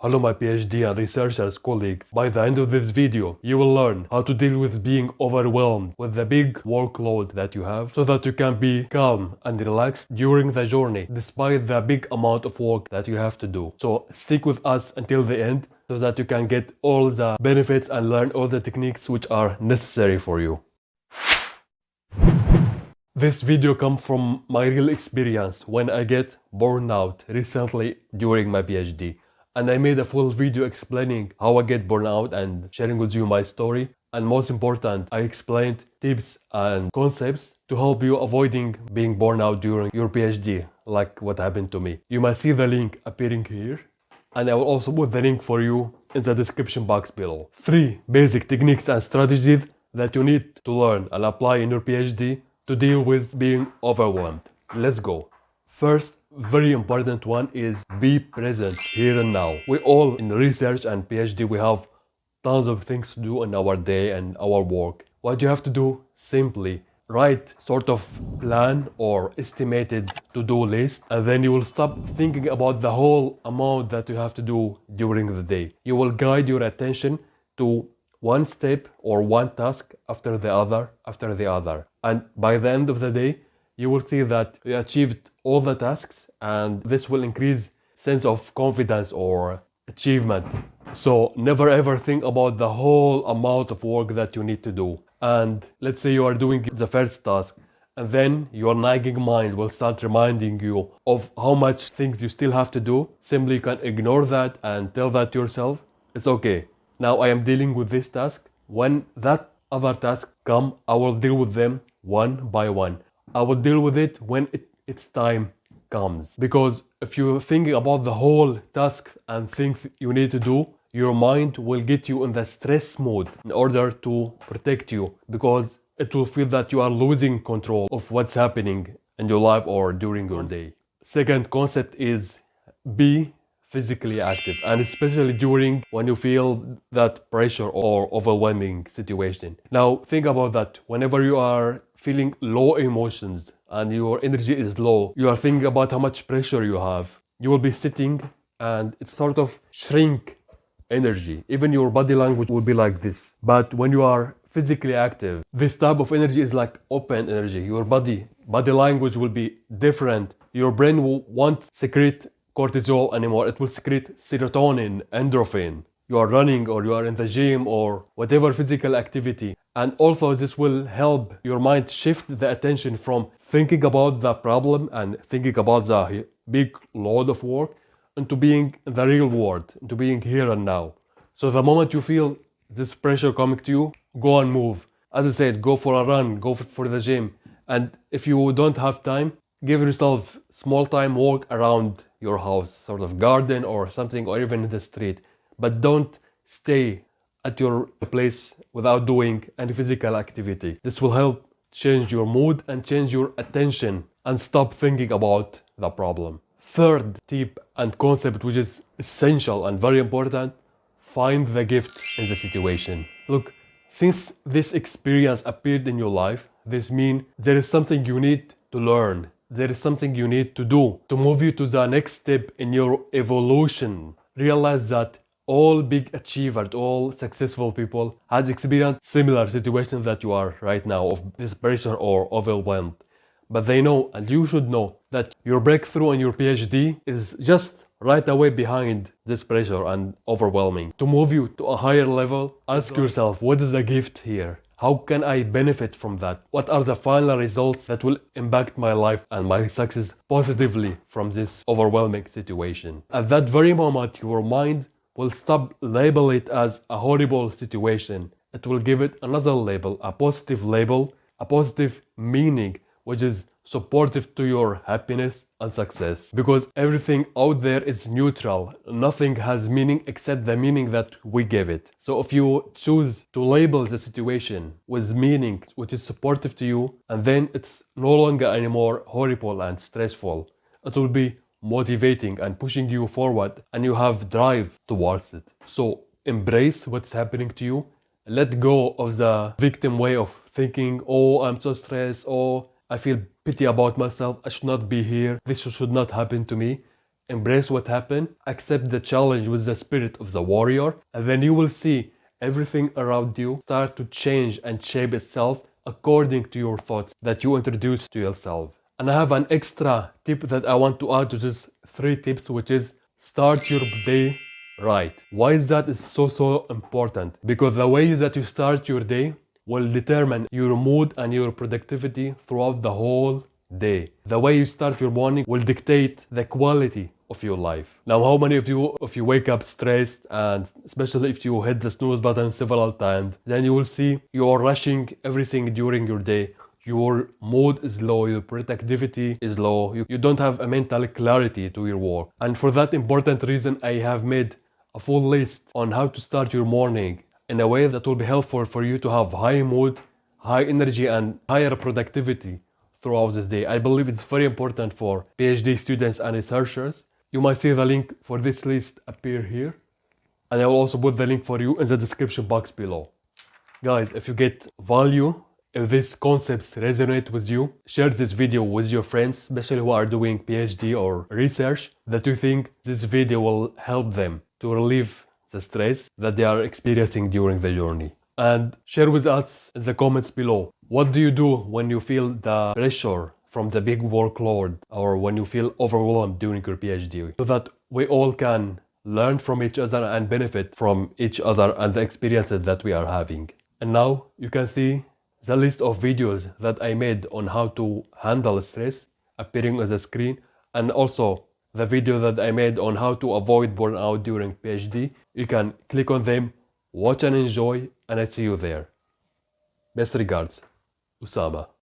Hello my PhD and researchers colleagues. By the end of this video, you will learn how to deal with being overwhelmed with the big workload that you have so that you can be calm and relaxed during the journey despite the big amount of work that you have to do. So stick with us until the end so that you can get all the benefits and learn all the techniques which are necessary for you. This video comes from my real experience when I get burned out recently during my PhD. And I made a full video explaining how I get burned out and sharing with you my story. And most important, I explained tips and concepts to help you avoiding being burned out during your PhD, like what happened to me. You might see the link appearing here. And I will also put the link for you in the description box below. 3 basic techniques and strategies that you need to learn and apply in your PhD to deal with being overwhelmed. Let's go. First, very important one is be present here and now. We all in research and PhD, we have tons of things to do in our day and our work. What you have to do, simply write sort of plan or estimated to-do list, and then you will stop thinking about the whole amount that you have to do during the day. You will guide your attention to one step or one task after the other. And by the end of the day, you will see that you achieved all the tasks, and this will increase sense of confidence or achievement. So never ever think about the whole amount of work that you need to do. And let's say you are doing the first task, and then your nagging mind will start reminding you of how much things you still have to do. Simply you can ignore that and tell that to yourself, it's okay. Now I am dealing with this task. When that other task come, I will deal with them one by one. I will deal with it when its time comes. Because if you're thinking about the whole task and things you need to do, your mind will get you in the stress mode in order to protect you, because it will feel that you are losing control of what's happening in your life or during your day. Second concept is be physically active, and especially during when you feel that pressure or overwhelming situation. Now think about that. Whenever you are feeling low emotions and your energy is low, you are thinking about how much pressure you have. You will be sitting and it sort of shrink energy. Even your body language will be like this. But when you are physically active, this type of energy is like open energy. Your body language will be different. Your brain won't secrete cortisol anymore. It will secrete serotonin, endorphin. You are running or you are in the gym or whatever physical activity. And also this will help your mind shift the attention from thinking about the problem and thinking about the big load of work into being in the real world, into being here and now. So the moment you feel this pressure coming to you, go and move. As I said, go for a run, go for the gym. And if you don't have time, give yourself small time walk around your house, sort of garden or something, or even in the street. But don't stay at your place without doing any physical activity. This will help change your mood and change your attention and stop thinking about the problem. Third tip and concept, which is essential and very important, find the gift in the situation. Look, since this experience appeared in your life, this means there is something you need to learn. There is something you need to do to move you to the next step in your evolution. Realize that all big achievers, all successful people has experienced similar situations that you are right now of this pressure or overwhelmed. But they know, and you should know, that your breakthrough in your PhD is just right away behind this pressure and overwhelming. To move you to a higher level, ask yourself, what is the gift here? How can I benefit from that? What are the final results that will impact my life and my success positively from this overwhelming situation? At that very moment, your mind will stop label it as a horrible situation. It will give it another label, a positive meaning, which is supportive to your happiness and success. Because everything out there is neutral. Nothing has meaning except the meaning that we give it. So if you choose to label the situation with meaning which is supportive to you, and then it's no longer anymore horrible and stressful, it will be motivating and pushing you forward, and you have drive towards it. So embrace what's happening to you. Let go of the victim way of thinking, oh, I'm so stressed, oh, I feel pity about myself, I should not be here, this should not happen to me. embrace what happened, accept the challenge with the spirit of the warrior, and then you will see everything around you start to change and shape itself according to your thoughts that you introduce to yourself. And I have an extra tip that I want to add to this 3 tips, which is start your day right. Why is that is so important? Because the way that you start your day will determine your mood and your productivity throughout the whole day. The way you start your morning will dictate the quality of your life. Now, how many of you, if you wake up stressed, and especially if you hit the snooze button several times, then you will see you are rushing everything during your day. Your mood is low, your productivity is low, you don't have a mental clarity to your work. And for that important reason, I have made a full list on how to start your morning in a way that will be helpful for you to have high mood, high energy, and higher productivity throughout this day. I believe it's very important for PhD students and researchers. You might see the link for this list appear here, and I will also put the link for you in the description box below. Guys, if you get value, if these concepts resonate with you, share this video with your friends, especially who are doing PhD or research, that you think this video will help them to relieve the stress that they are experiencing during the journey. And share with us in the comments below, what do you do when you feel the pressure from the big workload, or when you feel overwhelmed during your PhD, so that we all can learn from each other and benefit from each other and the experiences that we are having. And now you can see the list of videos that I made on how to handle stress appearing on the screen, and also the video that I made on how to avoid burnout during PhD. You can click on them, watch and enjoy, and I see you there. Best regards, Usama.